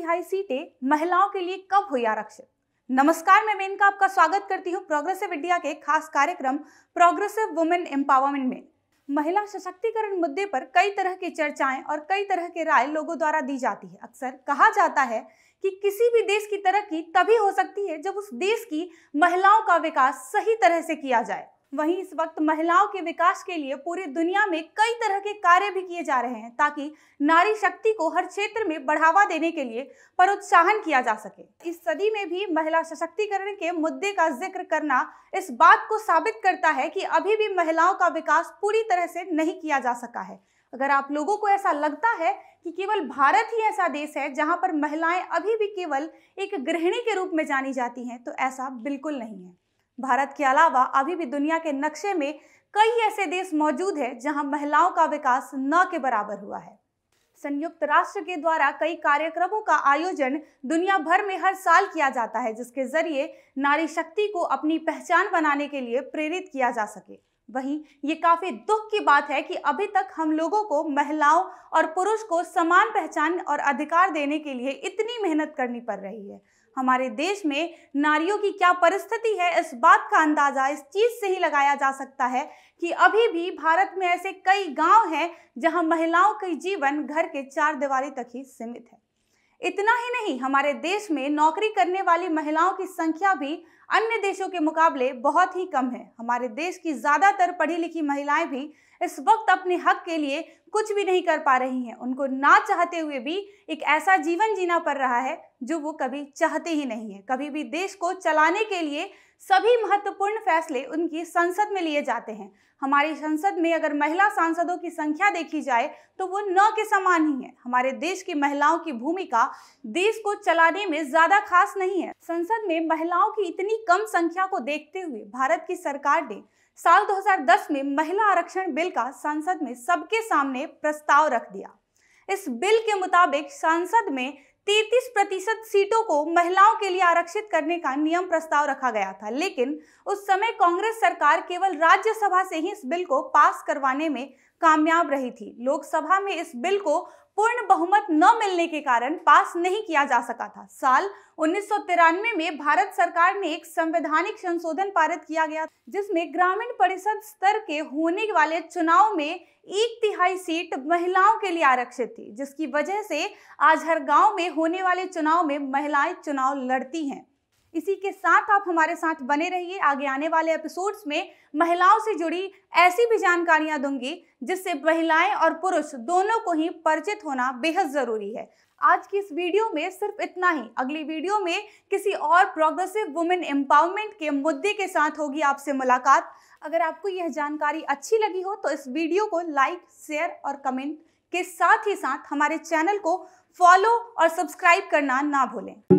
तिहाई सीटें महिलाओं के लिए कब हुई आरक्षित। नमस्कार, मैं मेनका आपका स्वागत करती हूँ प्रोग्रेसिव इंडिया के खास कार्यक्रम प्रोग्रेसिव वुमेन एम्पावरमेंट में। महिला सशक्तिकरण मुद्दे पर कई तरह की चर्चाएं और कई तरह के राय लोगों द्वारा दी जाती है। अक्सर कहा जाता है कि किसी भी देश की तरक्की तभी हो सकती है जब उस देश की महिलाओं का विकास सही तरह से किया जाए। वहीं इस वक्त महिलाओं के विकास के लिए पूरी दुनिया में कई तरह के कार्य भी किए जा रहे हैं ताकि नारी शक्ति को हर क्षेत्र में बढ़ावा देने के लिए प्रोत्साहन किया जा सके। इस सदी में भी महिला सशक्तिकरण के मुद्दे का जिक्र करना इस बात को साबित करता है कि अभी भी महिलाओं का विकास पूरी तरह से नहीं किया जा सका है। अगर आप लोगों को ऐसा लगता है कि केवल भारत ही ऐसा देश है जहां पर महिलाएं अभी भी केवल एक गृहिणी के रूप में जानी जाती हैं, तो ऐसा बिल्कुल नहीं है। भारत के अलावा अभी भी दुनिया के नक्शे में कई ऐसे देश मौजूद हैं जहां महिलाओं का विकास न के बराबर हुआ है। संयुक्त राष्ट्र के द्वारा कई कार्यक्रमों का आयोजन दुनिया भर में हर साल किया जाता है, जिसके जरिए नारी शक्ति को अपनी पहचान बनाने के लिए प्रेरित किया जा सके। वहीं ये काफी दुख की बात है कि अभी तक हम लोगों को महिलाओं और पुरुष को समान पहचान और अधिकार देने के लिए इतनी मेहनत करनी पड़ रही है। हमारे देश में नारियों की क्या परिस्थिति है, इस बात का अंदाजा इस चीज से ही लगाया जा सकता है कि अभी भी भारत में ऐसे कई गांव हैं जहां महिलाओं का जीवन घर के चार दीवारी तक ही सीमित है। इतना ही नहीं, हमारे देश में नौकरी करने वाली महिलाओं की संख्या भी अन्य देशों के मुकाबले बहुत ही कम है। हमारे देश की ज्यादातर पढ़ी लिखी महिलाएं भी इस वक्त अपने हक के लिए कुछ भी नहीं कर पा रही हैं। उनको ना चाहते हुए भी एक ऐसा जीवन जीना पड़ रहा है जो वो कभी चाहते ही नहीं है। कभी भी देश को चलाने के लिए सभी महत्वपूर्ण फैसले उनकी संसद में लिए जाते हैं। हमारी संसद में अगर महिला सांसदों की संख्या देखी जाए तो वो न के समान ही है। हमारे देश की महिलाओं की भूमिका देश को चलाने में ज्यादा खास नहीं है। संसद में महिलाओं की इतनी कम संख्या को देखते हुए भारत की सरकार ने साल 2010 में महिला आरक्षण बिल का संसद में सबके सामने प्रस्ताव रख दिया। इस बिल के मुताबिक संसद में 33% सीटों को महिलाओं के लिए आरक्षित करने का नियम प्रस्ताव रखा गया था, लेकिन उस समय कांग्रेस सरकार केवल राज्यसभा से ही इस बिल को पास करवाने में कामयाब रही थी। लोकसभा में इस बिल को पूर्ण बहुमत न मिलने के कारण पास नहीं किया जा सका था। साल 1993 में भारत सरकार ने एक संवैधानिक संशोधन पारित किया गया, जिसमें ग्रामीण परिषद स्तर के होने वाले चुनाव में 1/3 सीट महिलाओं के लिए आरक्षित थी, जिसकी वजह से आज हर गांव में होने वाले चुनाव में महिलाएं चुनाव लड़ती हैं। इसी के साथ आप हमारे साथ बने रहिए। आगे आने वाले एपिसोड्स में महिलाओं से जुड़ी ऐसी भी जानकारियां दूंगी जिससे महिलाएं और पुरुष दोनों को ही परिचित होना बेहद जरूरी है। आज की इस वीडियो में सिर्फ इतना ही। अगली वीडियो में किसी और प्रोग्रेसिव वुमेन एम्पावरमेंट के मुद्दे के साथ होगी आपसे मुलाकात। अगर आपको यह जानकारी अच्छी लगी हो तो इस वीडियो को लाइक, शेयर और कमेंट के साथ ही साथ हमारे चैनल को फॉलो और सब्सक्राइब करना ना भूलें।